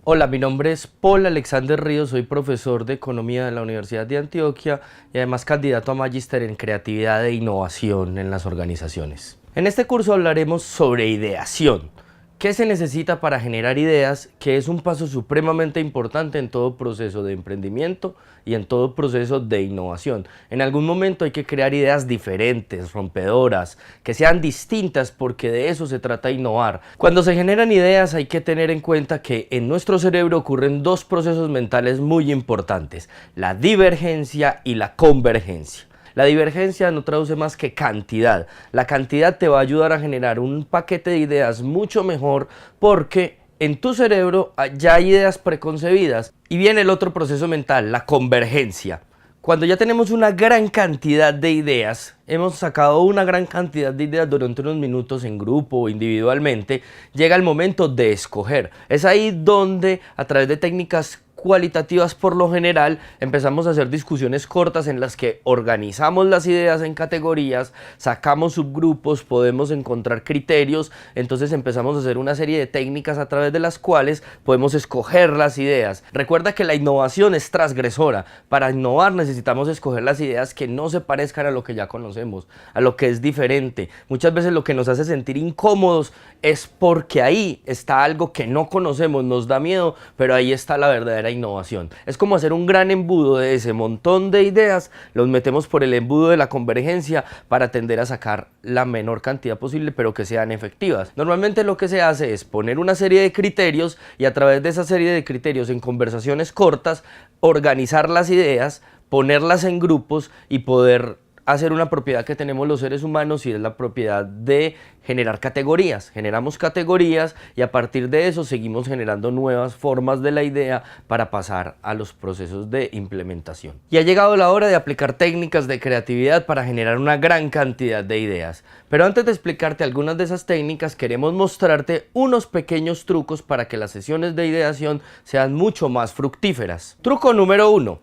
Hola, mi nombre es Paul Alexander Ríos, soy profesor de Economía de la Universidad de Antioquia y además candidato a Magíster en Creatividad e Innovación en las organizaciones. En este curso hablaremos sobre ideación. ¿Qué se necesita para generar ideas? Que es un paso supremamente importante en todo proceso de emprendimiento y en todo proceso de innovación. En algún momento hay que crear ideas diferentes, rompedoras, que sean distintas, porque de eso se trata de innovar. Cuando se generan ideas hay que tener en cuenta que en nuestro cerebro ocurren dos procesos mentales muy importantes: la divergencia y la convergencia. La divergencia no traduce más que cantidad. La cantidad te va a ayudar a generar un paquete de ideas mucho mejor porque en tu cerebro ya hay ideas preconcebidas. Y viene el otro proceso mental, la convergencia. Cuando ya tenemos una gran cantidad de ideas, hemos sacado una gran cantidad de ideas durante unos minutos en grupo o individualmente, llega el momento de escoger. Es ahí donde, a través de técnicas cualitativas, por lo general empezamos a hacer discusiones cortas en las que organizamos las ideas en categorías, sacamos subgrupos, podemos encontrar criterios, entonces empezamos a hacer una serie de técnicas a través de las cuales podemos escoger las ideas. Recuerda que la innovación es transgresora. Para innovar necesitamos escoger las ideas que no se parezcan a lo que ya conocemos, a lo que es diferente. Muchas veces lo que nos hace sentir incómodos es porque ahí está algo que no conocemos, nos da miedo, pero ahí está la verdadera innovación. Es como hacer un gran embudo de ese montón de ideas, los metemos por el embudo de la convergencia para tender a sacar la menor cantidad posible, pero que sean efectivas. Normalmente lo que se hace es poner una serie de criterios y a través de esa serie de criterios en conversaciones cortas, organizar las ideas, ponerlas en grupos y poder hacer una propiedad que tenemos los seres humanos, y es la propiedad de generar categorías. Generamos categorías y a partir de eso seguimos generando nuevas formas de la idea para pasar a los procesos de implementación. Y ha llegado la hora de aplicar técnicas de creatividad para generar una gran cantidad de ideas. Pero antes de explicarte algunas de esas técnicas, queremos mostrarte unos pequeños trucos para que las sesiones de ideación sean mucho más fructíferas. Truco número 1.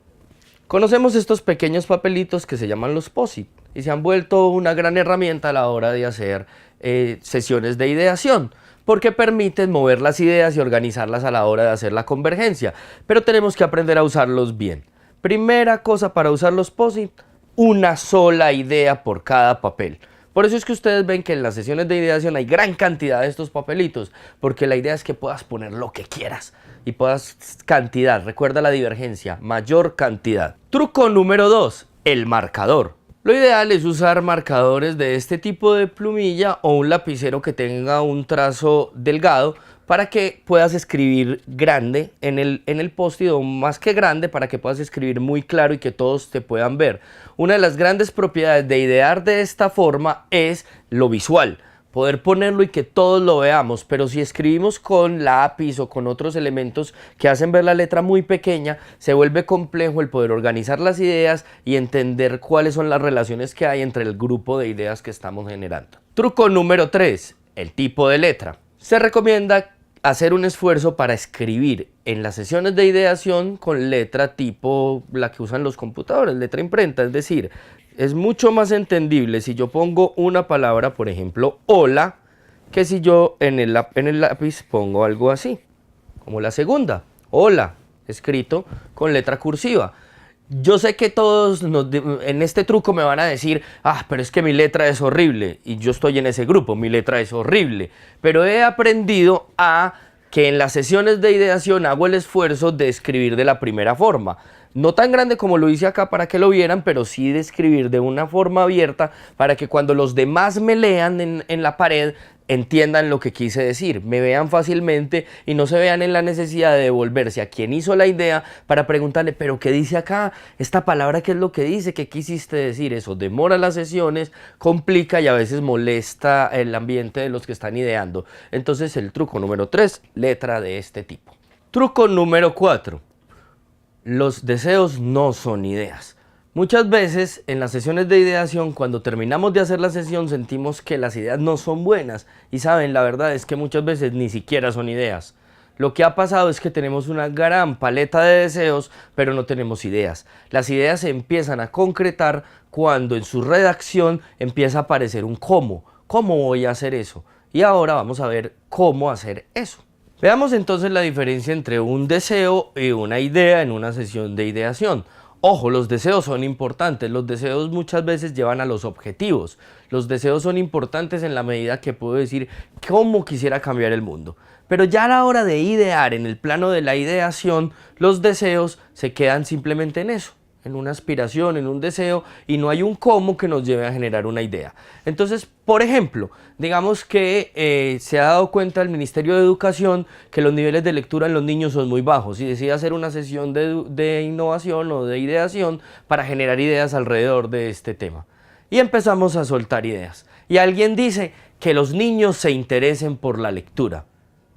Conocemos estos pequeños papelitos que se llaman los POSIT y se han vuelto una gran herramienta a la hora de hacer sesiones de ideación, porque permiten mover las ideas y organizarlas a la hora de hacer la convergencia, pero tenemos que aprender a usarlos bien. Primera cosa para usar los POSIT: una sola idea por cada papel. Por eso es que ustedes ven que en las sesiones de ideación hay gran cantidad de estos papelitos, porque la idea es que puedas poner lo que quieras y puedas cantidad. Recuerda la divergencia, mayor cantidad. Truco número 2, el marcador. Lo ideal es usar marcadores de este tipo de plumilla o un lapicero que tenga un trazo delgado para que puedas escribir grande en el post-it, o más que grande, para que puedas escribir muy claro y que todos te puedan ver. Una de las grandes propiedades de idear de esta forma es lo visual, poder ponerlo y que todos lo veamos, pero si escribimos con lápiz o con otros elementos que hacen ver la letra muy pequeña, se vuelve complejo el poder organizar las ideas y entender cuáles son las relaciones que hay entre el grupo de ideas que estamos generando. Truco número 3, el tipo de letra. Se recomienda hacer un esfuerzo para escribir en las sesiones de ideación con letra tipo la que usan los computadores, letra imprenta, es decir, es mucho más entendible si yo pongo una palabra, por ejemplo, hola, que si yo en el lápiz pongo algo así, como la segunda, hola, escrito con letra cursiva. Yo sé que todos en este truco me van a decir: pero es que mi letra es horrible, y yo estoy en ese grupo, mi letra es horrible, pero he aprendido a que en las sesiones de ideación hago el esfuerzo de escribir de la primera forma. No tan grande como lo hice acá para que lo vieran, pero sí de escribir de una forma abierta para que cuando los demás me lean en la pared entiendan lo que quise decir, me vean fácilmente y no se vean en la necesidad de devolverse a quien hizo la idea para preguntarle: ¿pero qué dice acá? ¿Esta palabra qué es lo que dice? ¿Qué quisiste decir? Eso demora las sesiones, complica y a veces molesta el ambiente de los que están ideando. Entonces el truco número 3, letra de este tipo. Truco número 4. Los deseos no son ideas. Muchas veces en las sesiones de ideación, cuando terminamos de hacer la sesión, sentimos que las ideas no son buenas. Y saben, la verdad es que muchas veces ni siquiera son ideas. Lo que ha pasado es que tenemos una gran paleta de deseos, pero no tenemos ideas. Las ideas se empiezan a concretar cuando en su redacción empieza a aparecer un cómo. ¿Cómo voy a hacer eso? Y ahora vamos a ver cómo hacer eso. Veamos entonces la diferencia entre un deseo y una idea en una sesión de ideación. Ojo, los deseos son importantes, los deseos muchas veces llevan a los objetivos. Los deseos son importantes en la medida que puedo decir cómo quisiera cambiar el mundo. Pero ya a la hora de idear, en el plano de la ideación, los deseos se quedan simplemente en eso, en una aspiración, en un deseo, y no hay un cómo que nos lleve a generar una idea. Entonces, por ejemplo, digamos que se ha dado cuenta el Ministerio de Educación que los niveles de lectura en los niños son muy bajos y decide hacer una sesión de innovación o de ideación para generar ideas alrededor de este tema. Y empezamos a soltar ideas. Y alguien dice que los niños se interesen por la lectura.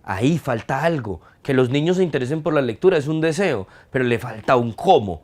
Ahí falta algo, que los niños se interesen por la lectura es un deseo, pero le falta un cómo.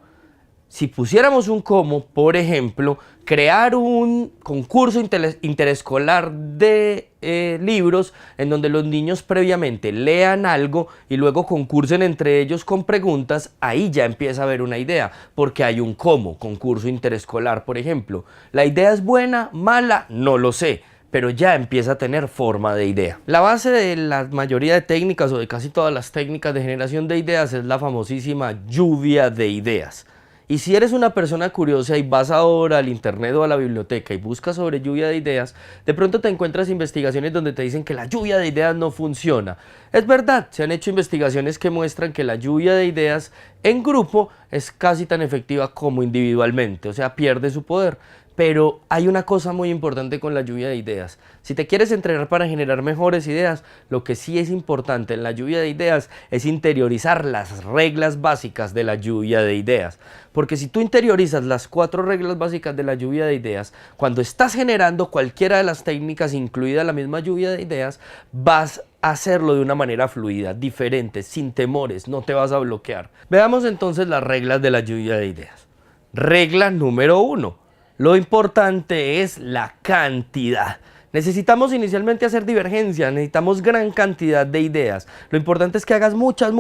Si pusiéramos un cómo, por ejemplo, crear un concurso interescolar de libros en donde los niños previamente lean algo y luego concursen entre ellos con preguntas, ahí ya empieza a haber una idea, porque hay un cómo, concurso interescolar, por ejemplo. ¿La idea es buena, mala? No lo sé, pero ya empieza a tener forma de idea. La base de la mayoría de técnicas o de casi todas las técnicas de generación de ideas es la famosísima lluvia de ideas. Y si eres una persona curiosa y vas ahora al internet o a la biblioteca y buscas sobre lluvia de ideas, de pronto te encuentras investigaciones donde te dicen que la lluvia de ideas no funciona. Es verdad, se han hecho investigaciones que muestran que la lluvia de ideas en grupo es casi tan efectiva como individualmente, o sea, pierde su poder. Pero hay una cosa muy importante con la lluvia de ideas. Si te quieres entrenar para generar mejores ideas, lo que sí es importante en la lluvia de ideas es interiorizar las reglas básicas de la lluvia de ideas. Porque si tú interiorizas las 4 reglas básicas de la lluvia de ideas, cuando estás generando cualquiera de las técnicas, incluida la misma lluvia de ideas, vas a hacerlo de una manera fluida, diferente, sin temores, no te vas a bloquear. Veamos entonces las reglas de la lluvia de ideas. Regla número 1. Lo importante es la cantidad. Necesitamos inicialmente hacer divergencia, necesitamos gran cantidad de ideas. Lo importante es que hagas muchas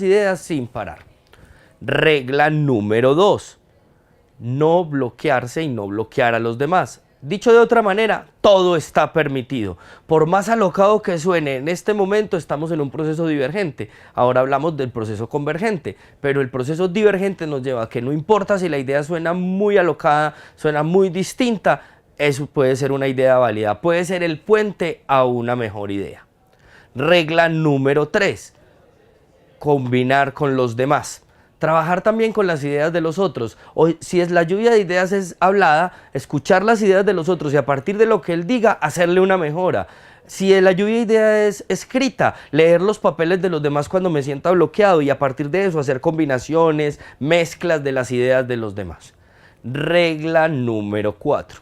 ideas sin parar. Regla número 2. No bloquearse y no bloquear a los demás. Dicho de otra manera, todo está permitido. Por más alocado que suene, en este momento estamos en un proceso divergente. Ahora hablamos del proceso convergente, pero el proceso divergente nos lleva a que no importa si la idea suena muy alocada, suena muy distinta, eso puede ser una idea válida, puede ser el puente a una mejor idea. Regla número 3. Combinar con los demás. Trabajar también con las ideas de los otros, o si es la lluvia de ideas es hablada, escuchar las ideas de los otros y a partir de lo que él diga, hacerle una mejora. Si la lluvia de ideas es escrita, leer los papeles de los demás cuando me sienta bloqueado y a partir de eso hacer combinaciones, mezclas de las ideas de los demás. Regla número 4,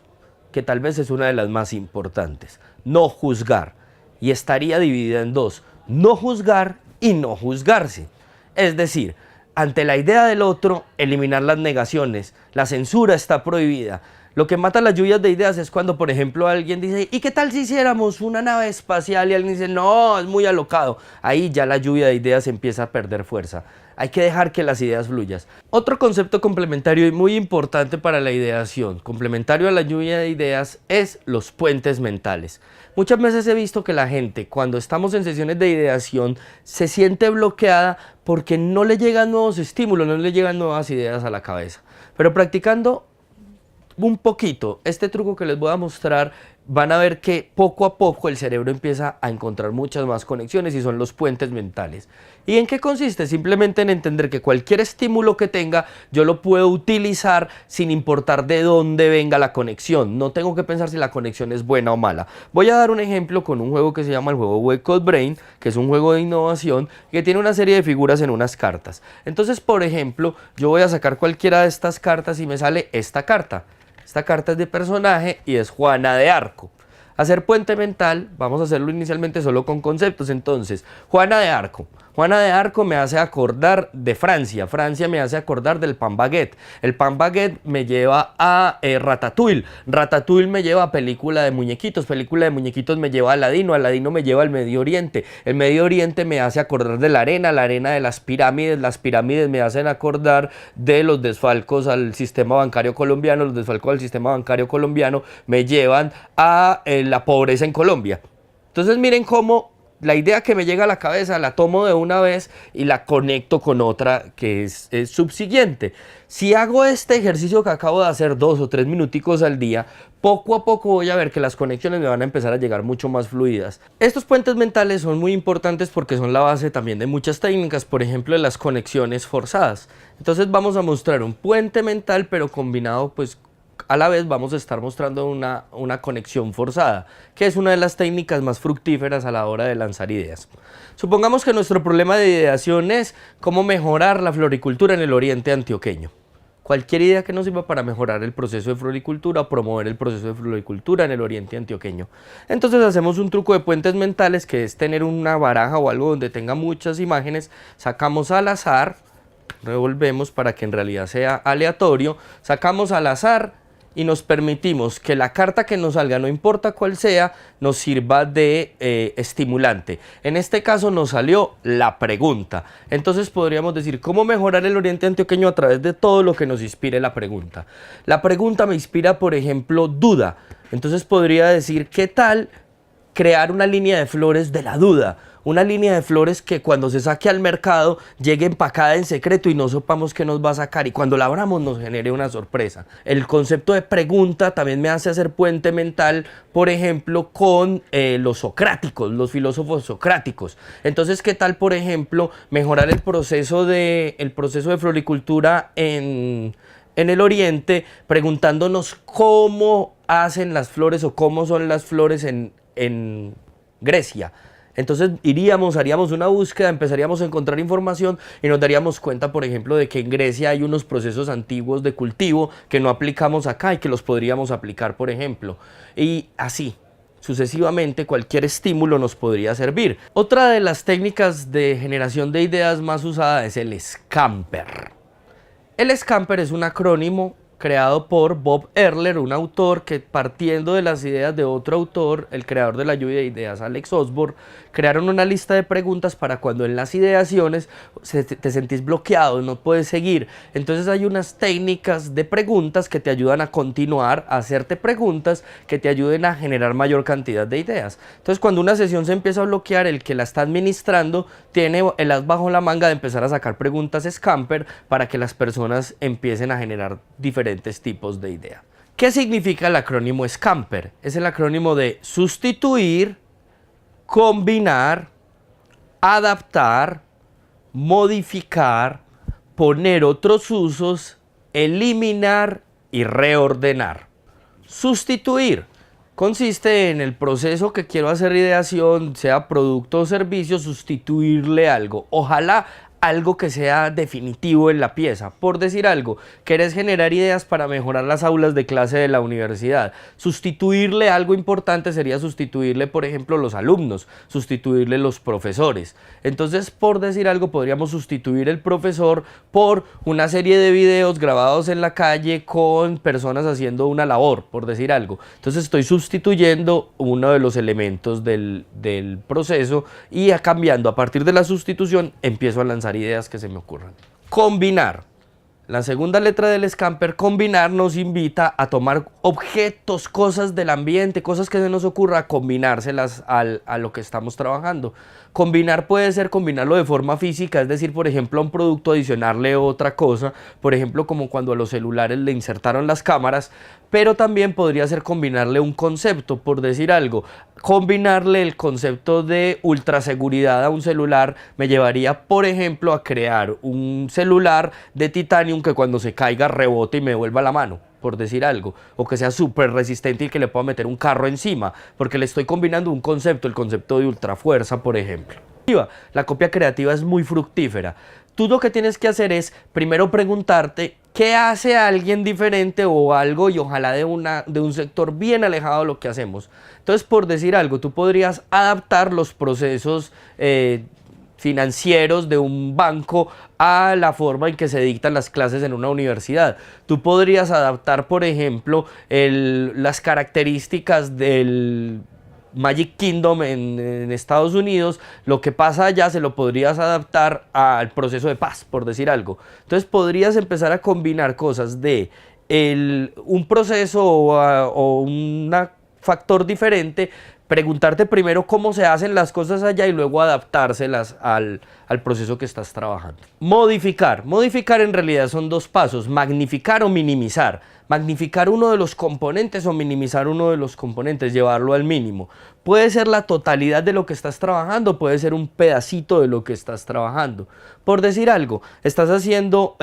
que tal vez es una de las más importantes, no juzgar, y estaría dividida en 2, no juzgar y no juzgarse. Es decir, ante la idea del otro, eliminar las negaciones. La censura está prohibida. Lo que mata las lluvias de ideas es cuando, por ejemplo, alguien dice ¿y qué tal si hiciéramos una nave espacial? Y alguien dice no, es muy alocado. Ahí ya la lluvia de ideas empieza a perder fuerza. Hay que dejar que las ideas fluyan. Otro concepto complementario y muy importante para la ideación, complementario a la lluvia de ideas, es los puentes mentales. Muchas veces he visto que la gente, cuando estamos en sesiones de ideación, se siente bloqueada porque no le llegan nuevos estímulos, no le llegan nuevas ideas a la cabeza. Pero practicando un poquito este truco que les voy a mostrar, van a ver que poco a poco el cerebro empieza a encontrar muchas más conexiones y son los puentes mentales. ¿Y en qué consiste? Simplemente en entender que cualquier estímulo que tenga yo lo puedo utilizar sin importar de dónde venga la conexión. No tengo que pensar si la conexión es buena o mala. Voy a dar un ejemplo con un juego que se llama el juego Wake Up Brain, que es un juego de innovación que tiene una serie de figuras en unas cartas. Entonces, por ejemplo, yo voy a sacar cualquiera de estas cartas y me sale esta carta. Esta carta es de personaje y es Juana de Arco. Hacer puente mental, vamos a hacerlo inicialmente solo con conceptos. Entonces, Juana de Arco. Juana de Arco me hace acordar de Francia. Francia me hace acordar del pan baguette. El pan baguette me lleva a Ratatouille. Ratatouille me lleva a película de muñequitos. Película de muñequitos me lleva a Aladino. Aladino me lleva al Medio Oriente. El Medio Oriente me hace acordar de la arena de las pirámides. Las pirámides me hacen acordar de los desfalcos al sistema bancario colombiano. Los desfalcos al sistema bancario colombiano me llevan a la pobreza en Colombia. Entonces miren cómo la idea que me llega a la cabeza la tomo de una vez y la conecto con otra que es subsiguiente. Si hago este ejercicio que acabo de hacer 2 o 3 minuticos al día, poco a poco voy a ver que las conexiones me van a empezar a llegar mucho más fluidas. Estos puentes mentales son muy importantes porque son la base también de muchas técnicas, por ejemplo de las conexiones forzadas. Entonces vamos a mostrar un puente mental, pero combinado pues a la vez vamos a estar mostrando una conexión forzada, que es una de las técnicas más fructíferas a la hora de lanzar ideas. Supongamos que nuestro problema de ideación es cómo mejorar la floricultura en el oriente antioqueño. Cualquier idea que nos sirva para mejorar el proceso de floricultura o promover el proceso de floricultura en el oriente antioqueño. Entonces hacemos un truco de puentes mentales, que es tener una baraja o algo donde tenga muchas imágenes, sacamos al azar, revolvemos para que en realidad sea aleatorio, sacamos al azar y nos permitimos que la carta que nos salga, no importa cuál sea, nos sirva de estimulante. En este caso nos salió la pregunta. Entonces podríamos decir, ¿cómo mejorar el oriente antioqueño a través de todo lo que nos inspire la pregunta? La pregunta me inspira, por ejemplo, duda. Entonces podría decir, ¿qué tal crear una línea de flores de la duda? Una línea de flores que cuando se saque al mercado llegue empacada en secreto y no sepamos qué nos va a sacar, y cuando la abramos nos genere una sorpresa. El concepto de pregunta también me hace hacer puente mental, por ejemplo, con los socráticos, los filósofos socráticos. Entonces, ¿qué tal, por ejemplo, mejorar el proceso de floricultura en el oriente, preguntándonos cómo hacen las flores o cómo son las flores en Grecia? Entonces haríamos una búsqueda, empezaríamos a encontrar información y nos daríamos cuenta, por ejemplo, de que en Grecia hay unos procesos antiguos de cultivo que no aplicamos acá y que los podríamos aplicar, por ejemplo. Y así sucesivamente, cualquier estímulo nos podría servir. Otra de las técnicas de generación de ideas más usada es el Scamper. El Scamper es un acrónimo creado por Bob Ehrler, un autor que, partiendo de las ideas de otro autor, el creador de la lluvia de ideas, Alex Osborne, crearon una lista de preguntas para cuando en las ideaciones te sentís bloqueado, no puedes seguir. Entonces hay unas técnicas de preguntas que te ayudan a continuar, a hacerte preguntas que te ayuden a generar mayor cantidad de ideas. Entonces cuando una sesión se empieza a bloquear, el que la está administrando tiene el as bajo la manga de empezar a sacar preguntas Scamper para que las personas empiecen a generar diferentes tipos de ideas. ¿Qué significa el acrónimo Scamper? Es el acrónimo de sustituir, combinar, adaptar, modificar, poner otros usos, eliminar y reordenar. Sustituir consiste en el proceso que quiero hacer ideación, sea producto o servicio, sustituirle algo. Ojalá algo que sea definitivo en la pieza. Por decir algo, querés generar ideas para mejorar las aulas de clase de la universidad. Sustituirle algo importante sería sustituirle, por ejemplo, los alumnos, sustituirle los profesores. Entonces, por decir algo, podríamos sustituir el profesor por una serie de videos grabados en la calle con personas haciendo una labor, por decir algo. Entonces estoy sustituyendo uno de los elementos del proceso y cambiando. A partir de la sustitución empiezo a lanzar ideas que se me ocurran. Combinar. La segunda letra del Scamper, combinar, nos invita a tomar objetos, cosas del ambiente, cosas que se nos ocurra, a combinárselas a lo que estamos trabajando. Combinar puede ser combinarlo de forma física, es decir, por ejemplo, a un producto adicionarle otra cosa, por ejemplo, como cuando a los celulares le insertaron las cámaras, pero también podría ser combinarle un concepto, por decir algo. Combinarle el concepto de ultraseguridad a un celular me llevaría, por ejemplo, a crear un celular de titanio que cuando se caiga rebote y me devuelva la mano, por decir algo, o que sea súper resistente y que le pueda meter un carro encima, porque le estoy combinando un concepto, el concepto de ultrafuerza, por ejemplo. La copia creativa es muy fructífera. Tú lo que tienes que hacer es primero preguntarte qué hace a alguien diferente o algo, y ojalá de un sector bien alejado de lo que hacemos. Entonces, por decir algo, tú podrías adaptar los procesos financieros de un banco a la forma en que se dictan las clases en una universidad. Tú podrías adaptar, por ejemplo, las características del Magic Kingdom en Estados Unidos, lo que pasa allá se lo podrías adaptar al proceso de paz, por decir algo. Entonces podrías empezar a combinar cosas de un proceso o un factor diferente, Preguntarte primero cómo se hacen las cosas allá y luego adaptárselas al proceso que estás trabajando. Modificar. Modificar en realidad son dos pasos, magnificar o minimizar. Magnificar uno de los componentes o minimizar uno de los componentes, llevarlo al mínimo. Puede ser la totalidad de lo que estás trabajando, puede ser un pedacito de lo que estás trabajando. Por decir algo, estás haciendo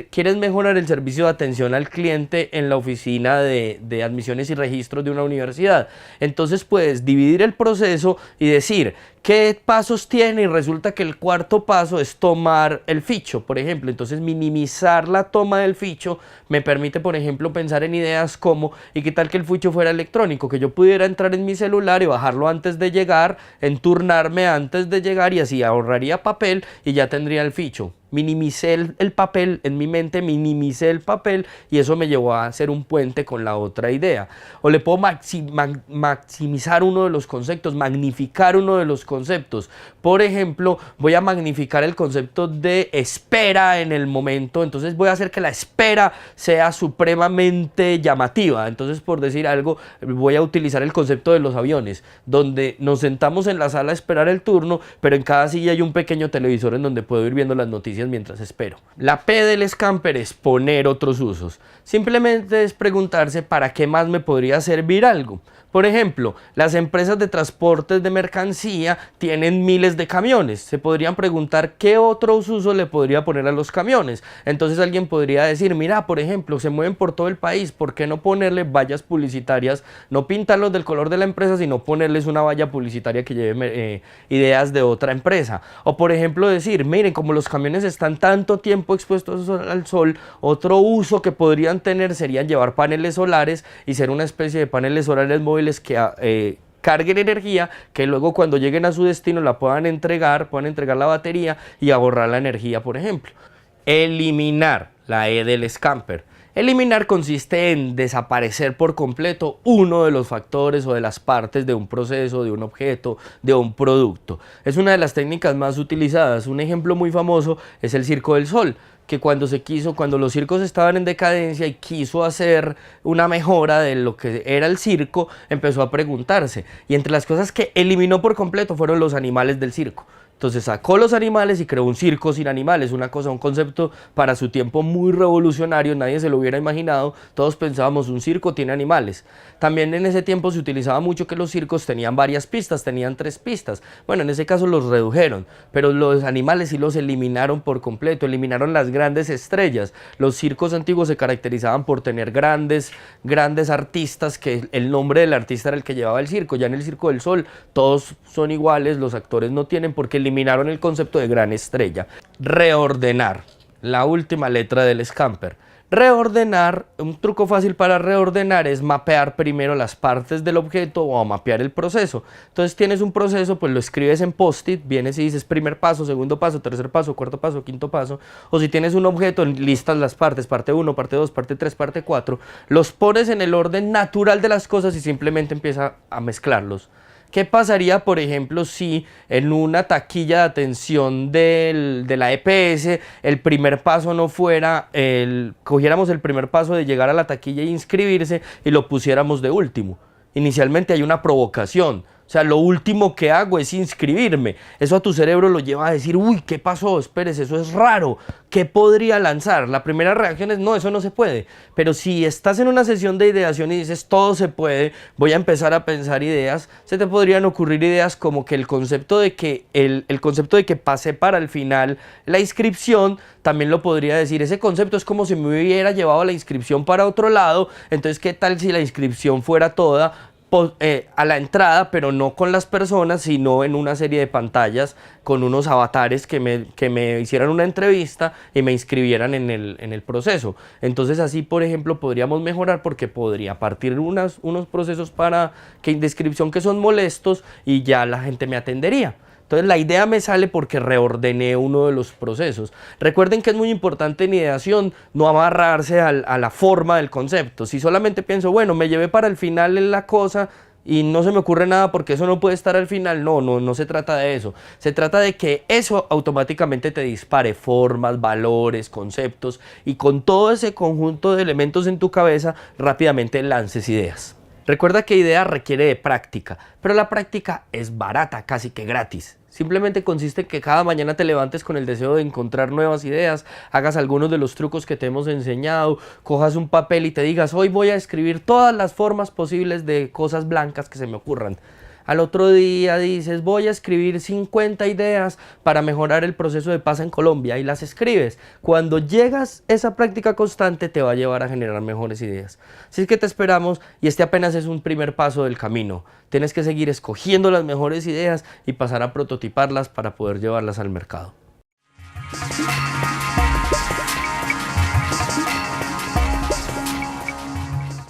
quieres mejorar el servicio de atención al cliente en la oficina de admisiones y registros de una universidad. Entonces puedes dividir el proceso y decir qué pasos tiene y resulta que el cuarto paso es tomar el ficho, por ejemplo. Entonces minimizar la toma del ficho me permite, por ejemplo, pensar en ideas como, ¿y qué tal que el ficho fuera electrónico? Que yo pudiera entrar en mi celular y bajarlo antes de llegar, enturnarme antes de llegar y así ahorraría papel y ya tendría el ficho. Minimicé el papel, en mi mente minimicé el papel y eso me llevó a hacer un puente con la otra idea. O le puedo maximizar uno de los conceptos, magnificar uno de los conceptos. Por ejemplo, voy a magnificar el concepto de espera en el momento, entonces voy a hacer que la espera sea supremamente llamativa. Entonces, por decir algo, voy a utilizar el concepto de los aviones, donde nos sentamos en la sala a esperar el turno, pero en cada silla hay un pequeño televisor en donde puedo ir viendo las noticias mientras espero. La P del Scamper es poner otros usos. Simplemente es preguntarse para qué más me podría servir algo. Por ejemplo, las empresas de transportes de mercancía tienen miles de camiones. Se podrían preguntar qué otros usos le podría poner a los camiones. Entonces alguien podría decir, mira, por ejemplo, se mueven por todo el país, ¿por qué no ponerle vallas publicitarias? No pintarlos del color de la empresa, sino ponerles una valla publicitaria que lleve ideas de otra empresa. O por ejemplo decir, miren, como los camiones están tanto tiempo expuestos al sol, otro uso que podrían tener sería llevar paneles solares y ser una especie de paneles solares móviles que carguen energía, que luego cuando lleguen a su destino la puedan entregar la batería y ahorrar la energía, por ejemplo. Eliminar, la E del Scamper. Eliminar consiste en desaparecer por completo uno de los factores o de las partes de un proceso, de un objeto, de un producto. Es una de las técnicas más utilizadas. Un ejemplo muy famoso es el Circo del Sol, que cuando los circos estaban en decadencia y quiso hacer una mejora de lo que era el circo, empezó a preguntarse. Y entre las cosas que eliminó por completo fueron los animales del circo. Entonces sacó los animales y creó un circo sin animales, un concepto para su tiempo muy revolucionario, nadie se lo hubiera imaginado, todos pensábamos un circo tiene animales. También en ese tiempo se utilizaba mucho que los circos tenían varias pistas, tenían 3 pistas, bueno, en ese caso los redujeron, pero los animales sí los eliminaron por completo, eliminaron las grandes estrellas. Los circos antiguos se caracterizaban por tener grandes artistas, que el nombre del artista era el que llevaba el circo. Ya en el Circo del Sol todos son iguales, los actores no tienen, porque eliminaron el concepto de gran estrella. Reordenar, la última letra del Scamper. Reordenar, un truco fácil para reordenar es mapear primero las partes del objeto o mapear el proceso. Entonces tienes un proceso, pues lo escribes en post-it, vienes y dices primer paso, segundo paso, tercer paso, cuarto paso, quinto paso. O si tienes un objeto, listas las partes, parte 1, parte 2, parte 3, parte 4. Los pones en el orden natural de las cosas y simplemente empieza a mezclarlos. ¿Qué pasaría, por ejemplo, si en una taquilla de atención de la EPS el primer paso no fuera, cogiéramos el primer paso de llegar a la taquilla e inscribirse y lo pusiéramos de último? Inicialmente hay una provocación. O sea, lo último que hago es inscribirme. Eso a tu cerebro lo lleva a decir, uy, ¿qué pasó? Espérese, eso es raro. ¿Qué podría lanzar? La primera reacción es, no, eso no se puede. Pero si estás en una sesión de ideación y dices, todo se puede, voy a empezar a pensar ideas, se te podrían ocurrir ideas como que el concepto de que pasé para el final la inscripción, también lo podría decir. Ese concepto es como si me hubiera llevado la inscripción para otro lado. Entonces, ¿qué tal si la inscripción fuera toda a la entrada, pero no con las personas, sino en una serie de pantallas con unos avatares que me hicieran una entrevista y me inscribieran en el proceso? Entonces así, por ejemplo, podríamos mejorar, porque podría partir unos procesos de inscripción que son molestos y ya la gente me atendería. Entonces la idea me sale porque reordené uno de los procesos. Recuerden que es muy importante en ideación no amarrarse a la forma del concepto. Si solamente pienso, bueno, me llevé para el final en la cosa y no se me ocurre nada porque eso no puede estar al final, no se trata de eso. Se trata de que eso automáticamente te dispare formas, valores, conceptos, y con todo ese conjunto de elementos en tu cabeza rápidamente lances ideas. Recuerda que idea requiere de práctica, pero la práctica es barata, casi que gratis. Simplemente consiste en que cada mañana te levantes con el deseo de encontrar nuevas ideas, hagas algunos de los trucos que te hemos enseñado, cojas un papel y te digas, hoy voy a escribir todas las formas posibles de cosas blancas que se me ocurran. Al otro día dices, voy a escribir 50 ideas para mejorar el proceso de paz en Colombia y las escribes. Cuando llegas, esa práctica constante te va a llevar a generar mejores ideas. Así es que te esperamos y este apenas es un primer paso del camino. Tienes que seguir escogiendo las mejores ideas y pasar a prototiparlas para poder llevarlas al mercado.